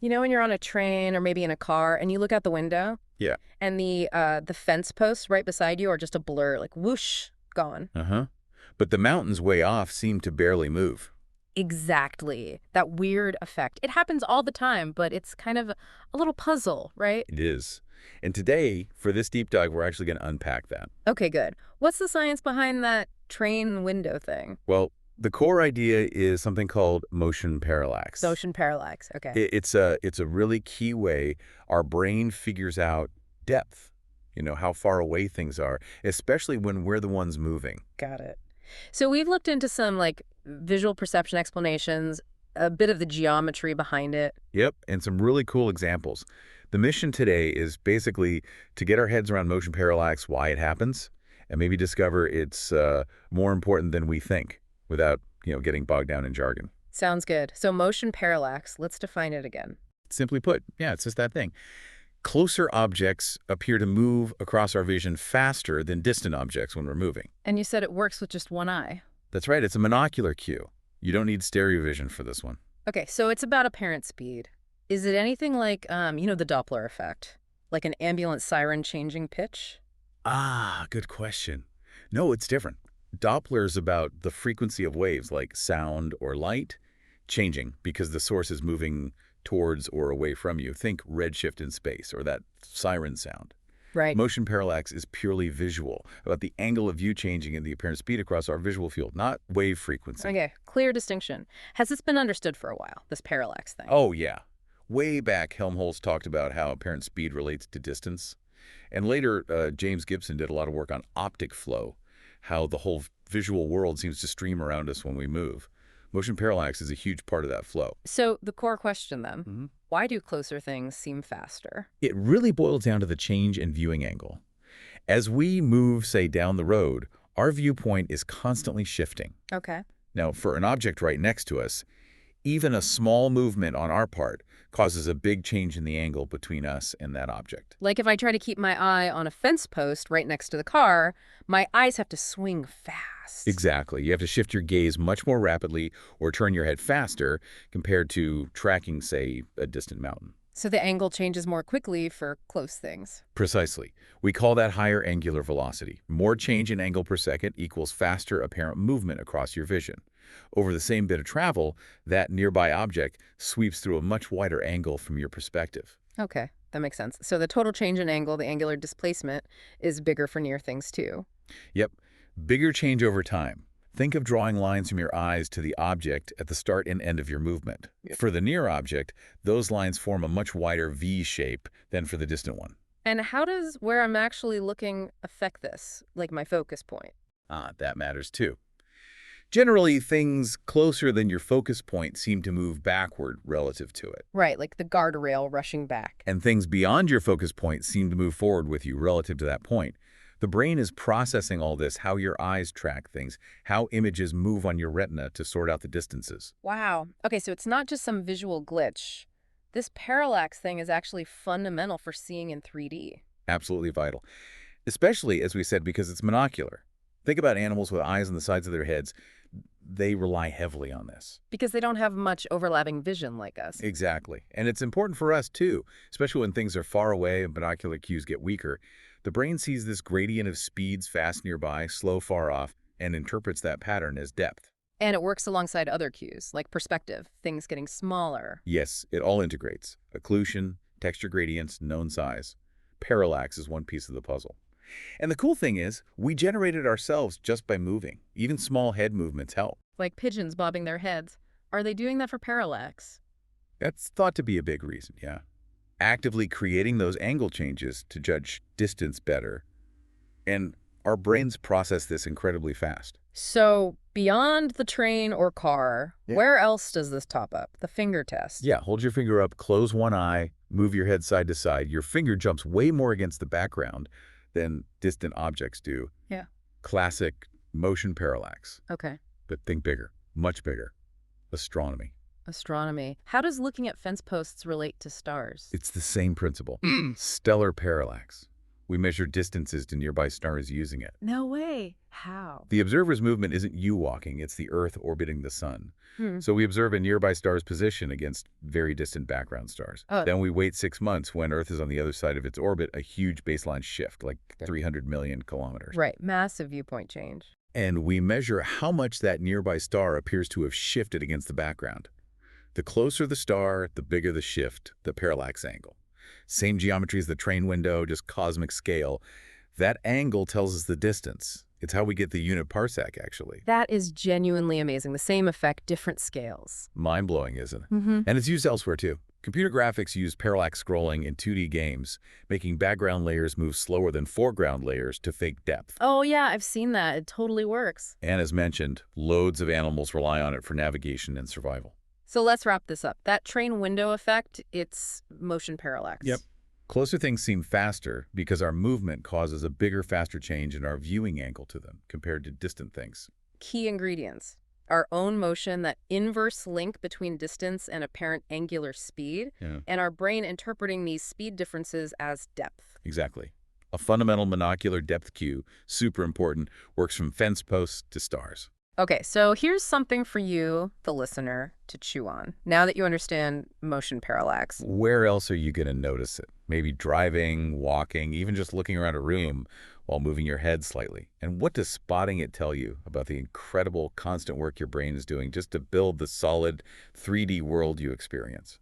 You know when you're on a train or maybe in a car and you look out the window Yeah. and the fence posts right beside you are just a blur, like whoosh, gone. Uh-huh. But the mountains way off seem to barely move. Exactly. That weird effect. It happens all the time, but it's kind of a little puzzle, right? It is. And today, for this deep dive, we're actually going to unpack that. Okay, good. What's the science behind that train window thing? Well, the core idea is something called motion parallax. Ocean parallax. Okay. It's a really key way our brain figures out depth, how far away things are, especially when we're the ones moving. Got it. So we've looked into some like visual perception explanations, a bit of the geometry behind it. Yep, and some really cool examples. The mission today is basically to get our heads around motion parallax, why it happens, and maybe discover it's more important than we think without, getting bogged down in jargon. Sounds good. So motion parallax, let's define it again. Simply put, yeah, it's just that thing. Closer objects appear to move across our vision faster than distant objects when we're moving. And you said it works with just one eye. That's right, it's a monocular cue. You don't need stereo vision for this one. Okay, so it's about apparent speed. Is it anything like, the Doppler effect? Like an ambulance siren changing pitch? Ah, good question. No, it's different. Doppler's about the frequency of waves like sound or light changing because the source is moving towards or away from you. Think redshift in space or that siren sound. Right. Motion parallax is purely visual, about the angle of view changing and the apparent speed across our visual field, not wave frequency. Okay, clear distinction. Has this been understood for a while, this parallax thing? Oh, yeah. Way back, Helmholtz talked about how apparent speed relates to distance. And later, James Gibson did a lot of work on optic flow, how the whole visual world seems to stream around us when we move. Motion parallax is a huge part of that flow. So the core question then, Mhm. why do closer things seem faster? It really boils down to the change in viewing angle. As we move, say, down the road, our viewpoint is constantly shifting. Okay. Now, for an object right next to us, even a small movement on our part causes a big change in the angle between us and that object. Like if I try to keep my eye on a fence post right next to the car, my eyes have to swing fast. Exactly. You have to shift your gaze much more rapidly or turn your head faster compared to tracking, say, a distant mountain. So the angle changes more quickly for close things. Precisely. We call that higher angular velocity. More change in angle per second equals faster apparent movement across your vision. Over the same bit of travel, that nearby object sweeps through a much wider angle from your perspective. Okay, that makes sense. So the total change in angle, the angular displacement, is bigger for near things too. Yep. Bigger change over time. Think of drawing lines from your eyes to the object at the start and end of your movement. For the near object, those lines form a much wider V shape than for the distant one. And how does where I'm actually looking affect this, like my focus point? Ah, that matters too. Generally, things closer than your focus point seem to move backward relative to it. Right, like the guardrail rushing back. And things beyond your focus point seem to move forward with you relative to that point. The brain is processing all this, how your eyes track things, how images move on your retina to sort out the distances. Wow. Okay, so it's not just some visual glitch. This parallax thing is actually fundamental for seeing in 3D. Absolutely vital. Especially, as we said, because it's monocular. Think about animals with eyes on the sides of their heads. They rely heavily on this. Because they don't have much overlapping vision like us. Exactly. And it's important for us, too, especially when things are far away and binocular cues get weaker. The brain sees this gradient of speeds fast nearby, slow far off, and interprets that pattern as depth. And it works alongside other cues, like perspective, things getting smaller. Yes, it all integrates. Occlusion, texture gradients, known size. Parallax is one piece of the puzzle. And the cool thing is, we generate it ourselves just by moving. Even small head movements help. Like pigeons bobbing their heads. Are they doing that for parallax? That's thought to be a big reason, yeah. Actively creating those angle changes to judge distance better. And our brains process this incredibly fast. So, beyond the train or car, Yeah. where else does this top up? The finger test. Yeah, hold your finger up, close one eye, move your head side to side. Your finger jumps way more against the background than distant objects do. Yeah. Classic motion parallax. Okay. But think bigger, much bigger. Astronomy. Astronomy. How does looking at fence posts relate to stars? It's the same principle. Stellar parallax. We measure distances to nearby stars using it. No way. How? The observer's movement isn't you walking, it's the Earth orbiting the sun. Hmm. So we observe a nearby star's position against very distant background stars. Oh, Then we wait 6 months when Earth is on the other side of its orbit, a huge baseline shift, like 300 million kilometers. right. Massive viewpoint change. And we measure how much that nearby star appears to have shifted against the background. The closer the star, the bigger the shift, the parallax angle. Same geometry as the train window, just cosmic scale. That angle tells us the distance. It's how we get the unit parsec, actually. That is genuinely amazing. The same effect, different scales. Mind-blowing, isn't it? Mm-hmm. And it's used elsewhere, too. Computer graphics use parallax scrolling in 2D games, making background layers move slower than foreground layers to fake depth. Oh, yeah, I've seen that. It totally works. And as mentioned, loads of animals rely on it for navigation and survival. So let's wrap this up. That train window effect, it's motion parallax. Yep. Closer things seem faster because our movement causes a bigger, faster change in our viewing angle to them compared to distant things. Key ingredients. Our own motion, that inverse link between distance and apparent angular speed, Yeah, and our brain interpreting these speed differences as depth. exactly. A fundamental monocular depth cue, super important, works from fence posts to stars. Okay, so here's something for you, the listener, to chew on. Now that you understand motion parallax. Where else are you going to notice it? Maybe driving, walking, even just looking around a room while moving your head slightly. And what does spotting it tell you about the incredible constant work your brain is doing just to build the solid 3D world you experience?